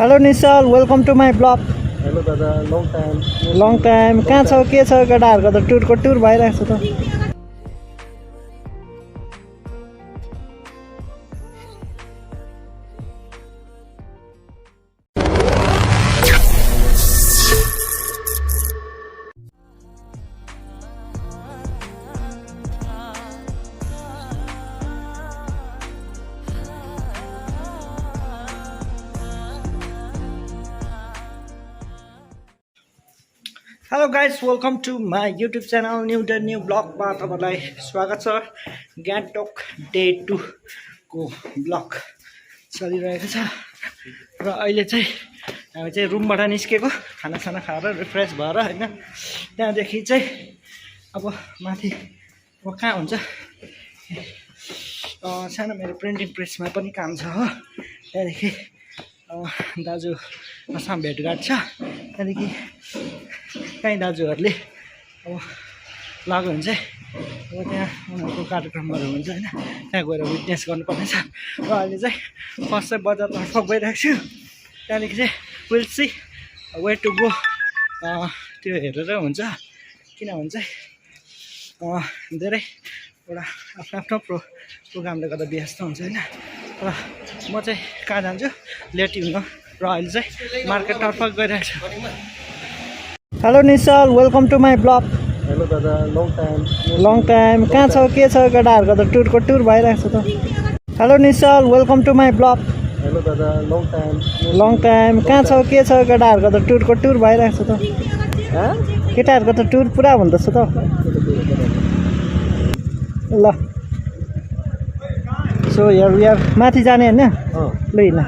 Hello Nishal, welcome to my blog. Hello Dada, long time. Long time. कहाँ छौ के छ केटाहरुको त टुरको टुर भइरहेको छ त. Hello guys, welcome to my YouTube channel new vlog मा तपाईलाई स्वागत छ. Gangtok day 2 को vlog चलिरहेको छ र अहिले चाहिँ हामी चाहिँ रुमबाट निस्केको खाना खाएर रिफ्रेश भएर हैन त्यहाँदेखि चाहिँ अब माथि अब कहाँ हुन्छ सानो मेरो प्रिन्टिङ प्रेसमा पनि काम छ हो. त्यहाँदेखि दाजुसँग भेटघाट छ. त्यहाँदेखि कहीँ दाजुहरूले अब लाग्यो भने चाहिँ अब त्यहाँ उनीहरूको कार्यक्रमहरू हुन्छ हैन त्यहाँ गएर विटनेस गर्नुपर्ने छ. र अहिले चाहिँ फर्स्ट चाहिँ बजारतर्फ गइरहेको छु. त्यहाँदेखि चाहिँ will see way to go त्यो हेरेर हुन्छ किनभने चाहिँ धेरैवटा आफ्नो प्रोग्रामले गर्दा व्यस्त हुन्छ हैन. र म चाहिँ कहाँ जान्छु लेट यु नो. र अहिले चाहिँ मार्केटतर्फ गइरहेको छु. Hello Nishal, welcome to my blog. Hello Dada, long time. Long time. कहाँ छौ के छ केटाहरुको त टुरको टुर भइरहेको छ त. Hello Nishal, welcome to my blog. Hello Dada, long time. Long time. कहाँ छौ के छ केटाहरुको त टुरको टुर भइरहेको छ त. केटाहरुको त टुर पुरा भन्दैछ त. ल सो हियर वी आर माथि जाने हैन. ल हिँड.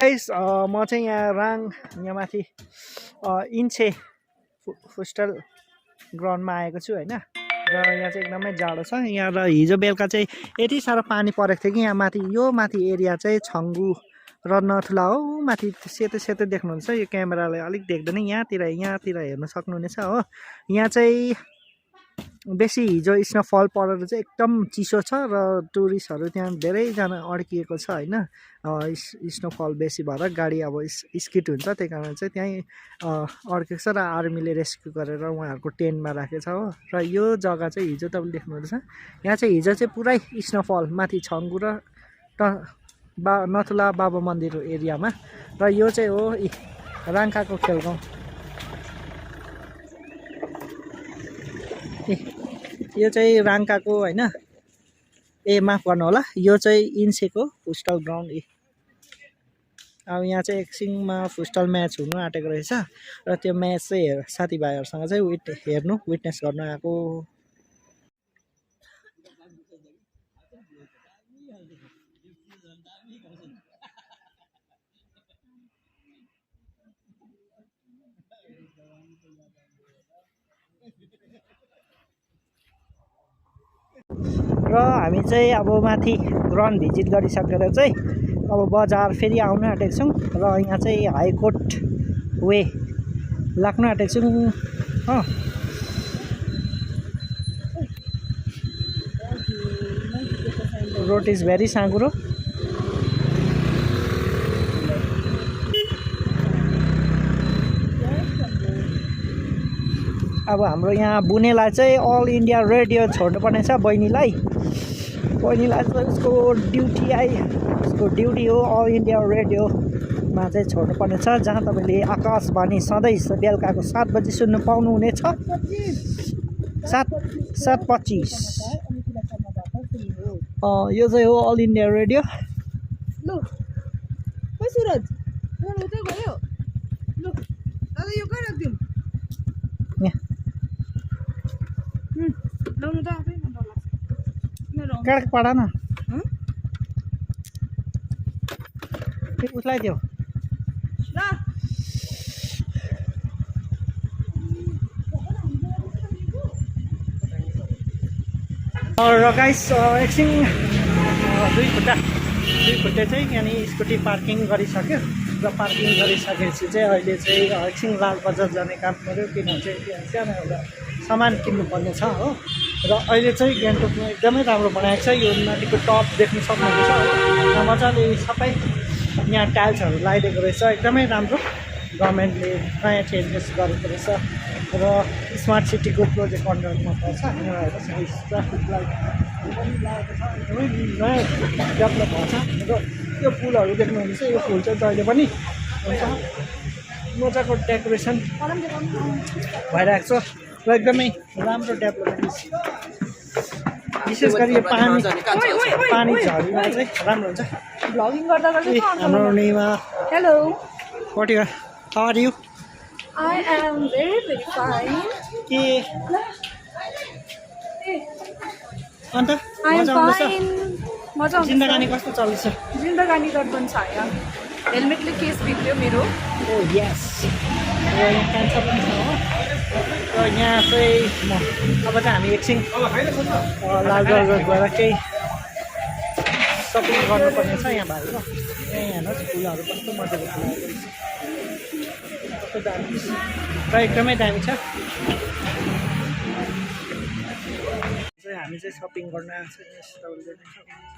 गाइस म चाहिँ यहाँ माथि इन्चे फुस्टल ग्राउन्डमा आएको छु हैन. र यहाँ चाहिँ एकदमै जाडो छ यहाँ. र हिजो बेलुका चाहिँ यति साह्रो पानी परेको थियो कि यहाँ माथि यो माथि एरिया चाहिँ छङ्गु र नथुला हो. माथि सेतो देख्नुहुन्छ. यो क्यामेराले अलिक देख्दैन. यहाँतिर हेर्न सक्नुहुनेछ हो. यहाँ चाहिँ बेसी हिजो स्नोफल परेर चाहिँ एकदम चिसो छ र टुरिस्टहरू त्यहाँ धेरैजना अड्किएको छ हैन. स्नोफल बेसी भएर गाडी अब स्किड हुन्छ त्यही कारण चाहिँ त्यहीँ अड्केको छ. र आर्मीले रेस्क्यु गरेर उहाँहरूको टेन्टमा राखेको छ हो. र यो जग्गा चाहिँ हिजो तपाईँले देख्नुहुँदैछ यहाँ चाहिँ हिजो चाहिँ पुरै स्नोफल माथि छङ्गु र नथुला बाबा मन्दिर एरियामा. र यो चाहिँ हो राङ्काको खेलगाउँ. यो चाहिँ राङ्काको हैन. माफ गर्नु होला. यो चाहिँ इन्सेको फुटबल ग्राउन्ड. अब यहाँ चाहिँ एकछिनमा फुटबल म्याच हुनु आँटेको रहेछ. र त्यो म्याच चाहिँ साथीभाइहरूसँग चाहिँ विटनेस गर्न आएको. र हामी चाहिँ अब माथि ग्राउन्ड भिजिट गरिसकेर चाहिँ अब बजार फेरि आउन आँटेको छौँ. र यहाँ चाहिँ हाइकोर्ट वे लाग्न आँटेको छौँ. रोड इज भेरी साँघुरो. अब हाम्रो यहाँ बुनेलाई चाहिँ अल इन्डिया रेडियो छोड्नुपर्ने छ. बहिनीलाई चाहिँ उसको ड्युटी हो अल इन्डिया रेडियोमा चाहिँ छोड्नुपर्ने छ. जहाँ तपाईँले आकाशवाणी सधैँ बेलुकाको 7 बजी सुन्नु पाउनुहुनेछ. 7:25 यो चाहिँ हो अल इन्डिया रेडियो. ल यो कहाँ राख्दियौ यहाँ लाउनु त आफै मन डर लाग्छ मेरो काट पड न हँ उसलाई देऊ ल र गाइस एकछिन दुई खुट्टा चाहिँ यहाँनिर स्कुटी पार्किङ गरिसक्यो र पार्किङ गरिसकेपछि चाहिँ अहिले चाहिँ एकछिन लाल बजार जाने काम गऱ्यो किनभने चाहिँ त्यहाँ सानो एउटा सामान किन्नुपर्ने छ हो र अहिले चाहिँ गान्तोकमा एकदमै राम्रो बनाएको छ यो माथिको टप देख्न सक्नुहुन्छ हो यहाँ मजाले सबै यहाँ टाइल्सहरू लगाइदिएको रहेछ एकदमै राम्रो गभर्मेन्टले नयाँ चेन्जेस गरेको रहेछ र स्मार्ट सिटीको प्रोजेक्ट अन्डरमा पर्छ ट्राफिक लाइट पनि लागेको छ एकदमै नयाँ डेभलप भएको छ र यो फुलहरू देख्नुहुन्छ यो फुल चाहिँ जहिले पनि हुन्छ मजाको डेकोरेसन भइरहेको छ र एकदमै राम्रो डेभलपमेन्ट विशेष गरी यो पानी झरीमा चाहिँ राम्रो हुन्छ भ्लगिङ गर्दा गर्दै हाम्रो नेमा hello what you how are you I am very fine के अन्त I am मजा आउँदैछ fine मजा आउँछ जिन्दगानी कस्तो चल्दैछ जिन्दगानी दर्पण छाया हेलमेटले केस बिग्रियो मेरो ओ यस र यहाँ क्यान्सर पनि छ हो र यहाँ चाहिँ अब चाहिँ हामी एकछिन लालगढ गएर केही सपिङ गर्नुपर्ने छ यहाँ भाइ र यहाँ हेर्नुहोस् फुलहरू कस्तो मजाको फुलहरू कस्तो दामी र एकदमै दामी छ हामी चाहिँ सपिङ गर्न आएको छ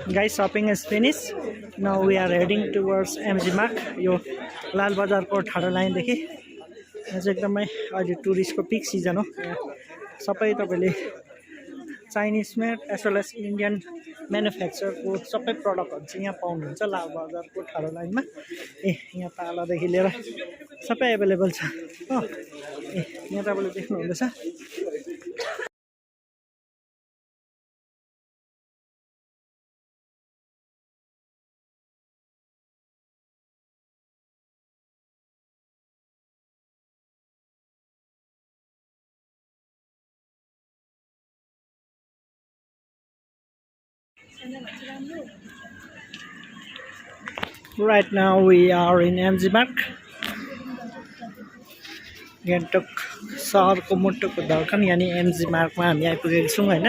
guys, shopping is finished. Now we are heading towards MG Mark. यो लाल बजारको ठाडो लाइनदेखि यहाँ चाहिँ एकदमै अहिले टुरिस्टको पिक सिजन हो यहाँ सबै तपाईँले Chinese made as well as Indian म्यानुफ्याक्चरको सबै प्रडक्टहरू चाहिँ यहाँ पाउनुहुन्छ लाल बजारको ठाडो लाइनमा यहाँ पालादेखि लिएर सबै एभाइलेबल छ हो यहाँ तपाईँले देख्नुहुँदैछ Right now we are in MG Mark. Gangtok सहरको मुटुको धड्कन यानी MG मार्कमा हामी आइपुगेका छौँ हैन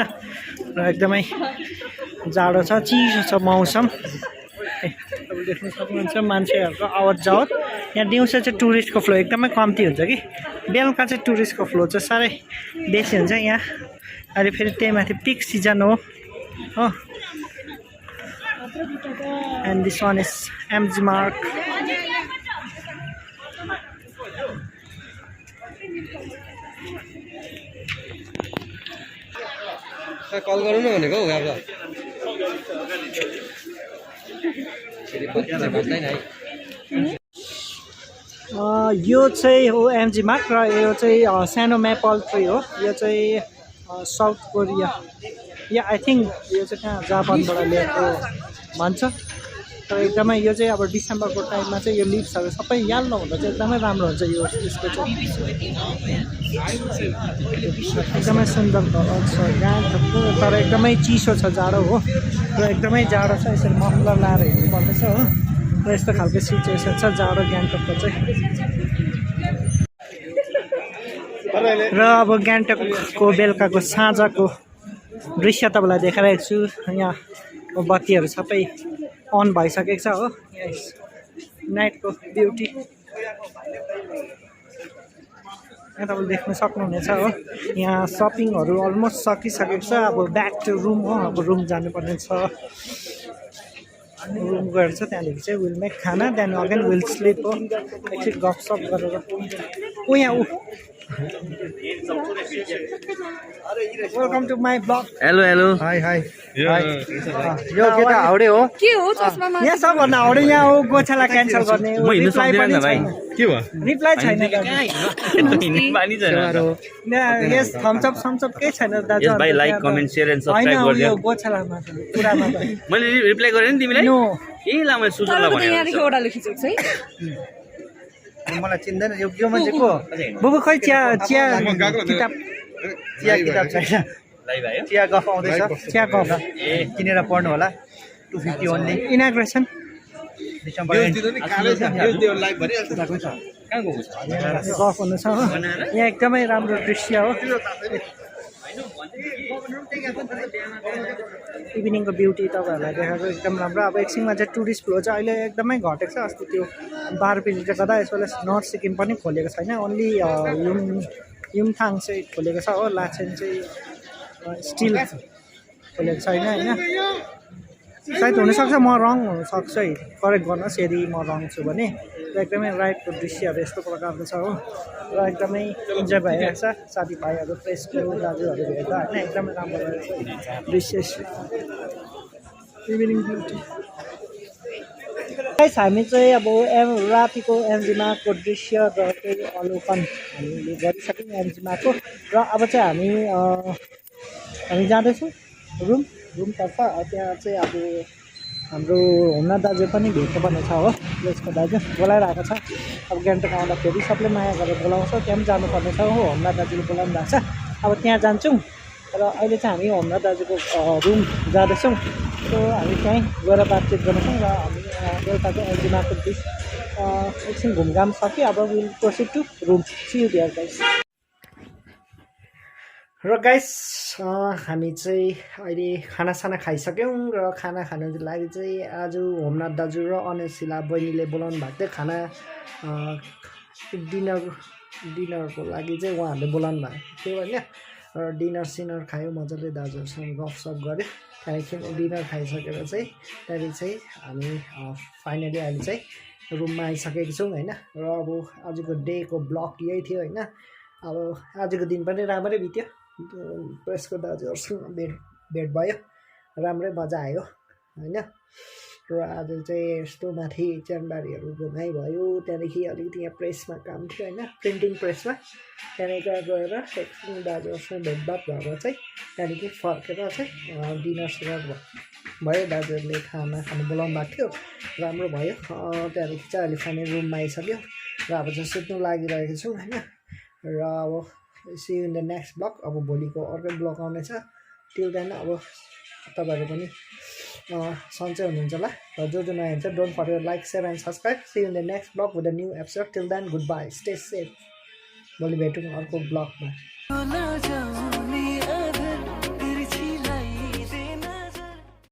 र एकदमै जाडो छ चिसो छ मौसम तपाईले देख्न सक्नुहुन्छ मान्छेहरुको आवत जावत यहाँ दिउँसो चाहिँ टुरिस्टको फ्लो एकदमै कम्ती हुन्छ कि बेलुका चाहिँ टुरिस्टको फ्लो चाहिँ साह्रै बेसी हुन्छ यहाँ अहिले फेरि त्यही माथि पिक सिजन हो and this one is MG Mark. Call गर्नु न भनेको हौ गाब्ला यो चाहिँ हो MG Mark र यो चाहिँ सानो मेपल ट्री हो यो चाहिँ south Korea yeah I think यो चाहिँ कहाँ जापानबाट ल्याएको भन्छ तर एकदमै यो चाहिँ अब डिसेम्बरको टाइममा चाहिँ यो लिभ्सहरू सबै यल्लो हुँदा चाहिँ एकदमै राम्रो हुन्छ यो यसको चाहिँ एकदमै सुन्दर छ गान्तोकको तर एकदमै चिसो छ जाडो हो र एकदमै जाडो छ यसरी मफलर लाएर हिँड्नु पर्दैछ हो र यस्तो खालको सिचुएसन छ जाडो गान्तोकको चाहिँ र अब गान्तोकको बेलुकाको साँझको दृश्य तपाईँलाई देखाइरहेको छु यहाँ बत्तीहरू सबै अन भइसकेको छ हो यहाँ नाइटको ब्युटी यहाँ तपाईँले देख्न सक्नुहुनेछ हो यहाँ सपिङहरू अलमोस्ट सकिसकेको छ अब ब्याक टु रुम हो अब रुम जानुपर्ने छ रुम गएर चाहिँ त्यहाँदेखि चाहिँ विल मेक खाना देन अगेन विल स्लिप हो एकछिन गफसप गरेर यहाँ welcome to my vlog hello hello hi hi यो केटा हाउडे हो के हो चस्मामा यहाँ सबभन्दा हाउडे यहाँ हो गोछाला क्यान्सल गर्ने म हिँड्नु सक्दिनँ नि त भाइ के भयो रिप्लाई छैन हिँड्ने बानी छैन यस थम्सअप केही छैन दाजु यस भाइ like comment share and subscribe होइन गरिदियो यो गोछालामा पुरामा त मैले रिप्लाई गरेँ नि तिमीलाई नो ए ला मैले सुजनलाई तर भनेको यहाँदेखि ओडाले खिचेको छ है मलाई चिन्दैन यो मान्छे को बुबु खै चिया किताब चिया किताब छैन लाइभ आयो चिया गफ आउँदैछ चिया कफ किनेर पढ्नु होला 250 ओन्ली इनाग्रेसन डिसेम्बर कहाँ गएको छ गफ हुनेछ हो यहाँ एकदमै राम्रो दृश्य हो इभिनिङको ब्युटी तपाईँहरूलाई देखाएको एकदम राम्रो अब एकछिनमा चाहिँ टुरिस्ट फ्लो चाहिँ अहिले एकदमै घटेको छ अस्ति त्यो बारपिलले गर्दा यसोले नर्थ सिक्किम पनि खोलेको छैन ओन्ली युमथाङ चाहिँ खोलेको छ हो लाचेन चाहिँ स्टिल खोलेको छैन होइन सायद हुनसक्छ म रङ हुनसक्छ है करेक्ट गर्नुहोस् यदि म रङ छु भने र एकदमै राइटको दृश्यहरू यस्तो प्रकारको छ हो र एकदमै इन्जोय भइरहेको छ साथीभाइहरू प्रेसको दाजुहरू भेट्दा होइन एकदमै राम्रो रहेछ दृश्य इभिनिङ ब्युटी हामी चाहिँ अब रातिको एन्जिमाको दृश्य र त्यही अवलोकन हामीले गरिसक्यौँ एन्जिमाको र अब चाहिँ हामी जाँदैछौँ रुमतर्फ त्यहाँ चाहिँ अब हाम्रो होमनाथ दाजु पनि भेट्नुपर्ने छ हो प्लेसको दाजु बोलाइरहेको छ अब गान्तोक आउँदाखेरि सबले माया गरेर बोलाउँछ त्यहाँ पनि जानुपर्ने छ हो होमनाथ दाजुले बोलाउनु भएको छ अब त्यहाँ जान्छौँ र अहिले चाहिँ हामी होमनाथ दाजुको रुम जाँदैछौँ सो हामी त्यहीँ गएर बातचित गर्नेछौँ र हामी बेलुकाको एन्जिमाको बिच एकछिन घुमघाम सक्यो अब will proceed to room see you there guys र गाइस हामी चाहिँ अहिले खानासाना खाइसक्यौँ र खाना खानुको लागि चाहिँ आज होमनाथ दाजु र अनेशिला बहिनीले बोलाउनु भएको थियो खाना डिनरको लागि चाहिँ उहाँहरूले बोलाउनु भएको थियो होइन र डिनर सिनर खायो मजाले दाजुहरूसँग गफसफ गऱ्यो त्यहाँदेखि डिनर खाइसकेर चाहिँ त्यहाँदेखि चाहिँ हामी फाइनली अहिले चाहिँ रुममा आइसकेको छौँ होइन र अब आजको डेको ब्लग यही थियो होइन अब आजको दिन पनि राम्रै बित्यो प्रेसको दाजुहरूसँग भेट भयो राम्रै मजा आयो होइन र आज चाहिँ यस्तो माथि च्यानबारीहरू घुमाइ भयो त्यहाँदेखि अलिकति यहाँ प्रेसमा काम थियो होइन प्रिन्टिङ प्रेसमा त्यहाँदेखि गएर एकछिन दाजुहरूसँग भेटभाट भएर चाहिँ त्यहाँदेखि फर्केर चाहिँ डिनर सिनर भयो दाजुहरूले खाना खानु बोलाउनु भएको थियो राम्रो भयो त्यहाँदेखि चाहिँ अहिले फाइनल रुममा आइसक्यो र अब चाहिँ सुत्नु लागिरहेको छौँ होइन र अब see in the next vlog अब भोलिको अर्कै ब्लग आउनेछ टिल देन अब तपाईँहरू पनि सन्चै हुनुहुन्छ होला र जो नयाँ हुन्छ don't forget like share and subscribe see in the next vlog with the new episode till then goodbye stay safe भोलि भेटौँ अर्को ब्लगमा